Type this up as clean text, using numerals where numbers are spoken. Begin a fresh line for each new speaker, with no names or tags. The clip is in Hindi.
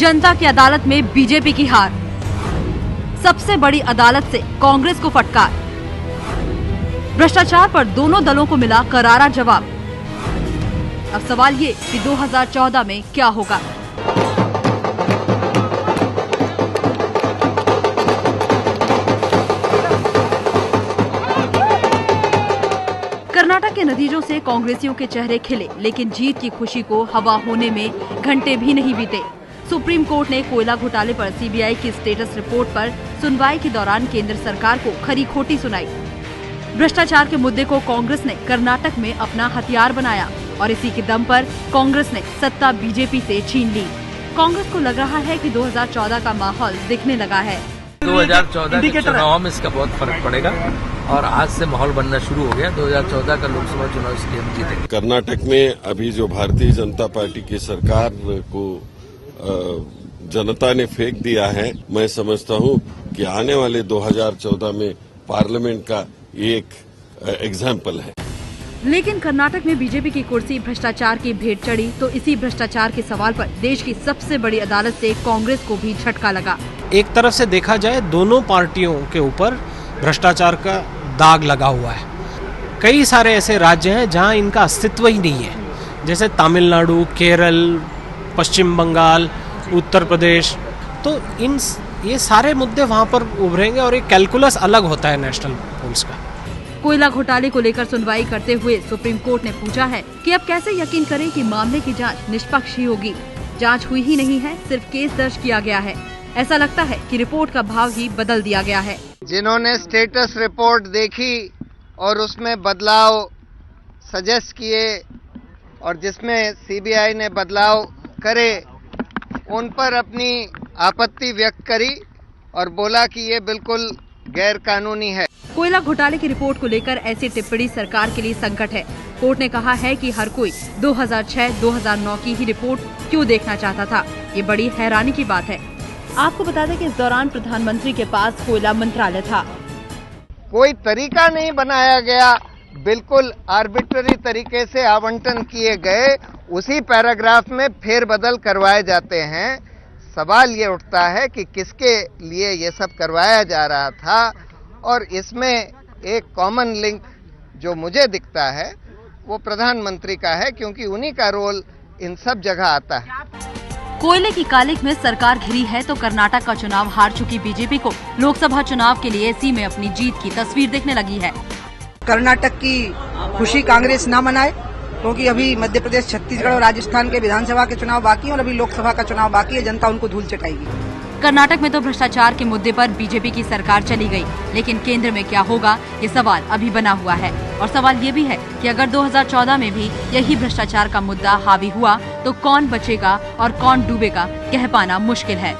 जनता की अदालत में बीजेपी की हार। सबसे बड़ी अदालत से कांग्रेस को फटकार। भ्रष्टाचार पर दोनों दलों को मिला करारा जवाब। अब सवाल ये कि 2014 में क्या होगा। कर्नाटक के नतीजों से कांग्रेसियों के चेहरे खिले, लेकिन जीत की खुशी को हवा होने में घंटे भी नहीं बीते। सुप्रीम कोर्ट ने कोयला घोटाले पर सीबीआई की स्टेटस रिपोर्ट पर सुनवाई के दौरान केंद्र सरकार को खरी खोटी सुनाई। भ्रष्टाचार के मुद्दे को कांग्रेस ने कर्नाटक में अपना हथियार बनाया और इसी के दम पर कांग्रेस ने सत्ता बीजेपी से छीन ली। कांग्रेस को लग रहा है कि 2014 का माहौल दिखने लगा है।
2014 के चुनाव में इसका बहुत फर्क पड़ेगा और आज से माहौल बनना शुरू हो गया। 2014 का लोकसभा चुनाव इसलिए हम जीतेंगे।
कर्नाटक में अभी जो भारतीय जनता पार्टी की सरकार को जनता ने फेंक दिया है, मैं समझता हूं कि आने वाले 2014 में पार्लियामेंट का एक एग्जाम्पल है।
लेकिन कर्नाटक में बीजेपी की कुर्सी भ्रष्टाचार की भेंट चढ़ी तो इसी भ्रष्टाचार के सवाल पर देश की सबसे बड़ी अदालत से कांग्रेस को भी झटका लगा।
एक तरफ से देखा जाए दोनों पार्टियों के ऊपर भ्रष्टाचार का दाग लगा हुआ है। कई सारे ऐसे राज्य हैं जहां इनका अस्तित्व ही नहीं है, जैसे तमिलनाडु, केरल, पश्चिम बंगाल, उत्तर प्रदेश। तो ये सारे मुद्दे वहां पर उभरेंगे और एक कैलकुलस अलग होता है नेशनल पुलिस का।
कोयला घोटाले को लेकर सुनवाई करते हुए सुप्रीम कोर्ट ने पूछा है कि अब कैसे यकीन करें कि मामले की जांच निष्पक्ष ही होगी। जांच हुई ही नहीं है, सिर्फ केस दर्ज किया गया है। ऐसा लगता है कि रिपोर्ट का भाव ही बदल दिया गया है।
जिन्होंने स्टेटस रिपोर्ट देखी और उसमें बदलाव सजेस्ट किए और जिसमें सीबीआई ने बदलाव करे, उन पर अपनी आपत्ति व्यक्त करी और बोला कि ये बिल्कुल गैर कानूनी है।
कोयला घोटाले की रिपोर्ट को लेकर ऐसी टिप्पणी सरकार के लिए संकट है। कोर्ट ने कहा है कि हर कोई 2006-2009 की ही रिपोर्ट क्यों देखना चाहता था। ये बड़ी हैरानी की बात है। आपको बता दें कि इस दौरान प्रधानमंत्री के पास कोयला मंत्रालय था।
कोई तरीका नहीं बनाया गया, बिल्कुल आर्बिट्ररी तरीके से आवंटन किए गए, उसी पैराग्राफ में फेरबदल करवाए जाते हैं। सवाल ये उठता है कि किसके लिए ये सब करवाया जा रहा था, और इसमें एक कॉमन लिंक जो मुझे दिखता है वो प्रधानमंत्री का है, क्योंकि उन्हीं का रोल इन सब जगह आता है।
कोयले की कालिख में सरकार घिरी है तो कर्नाटक का चुनाव हार चुकी बीजेपी को लोकसभा चुनाव के लिए इसी में अपनी जीत की तस्वीर दिखने लगी है।
कर्नाटक की खुशी कांग्रेस न मनाए, क्योंकि अभी मध्य प्रदेश, छत्तीसगढ़ और राजस्थान के विधानसभा के चुनाव बाकी हैं और अभी लोकसभा का चुनाव बाकी है। जनता उनको धूल चटाएगी।
कर्नाटक में तो भ्रष्टाचार के मुद्दे पर बीजेपी की सरकार चली गई, लेकिन केंद्र में क्या होगा ये सवाल अभी बना हुआ है। और सवाल ये भी है कि अगर 2014 में भी यही भ्रष्टाचार का मुद्दा हावी हुआ तो कौन बचेगा और कौन डूबेगा, कह पाना मुश्किल है।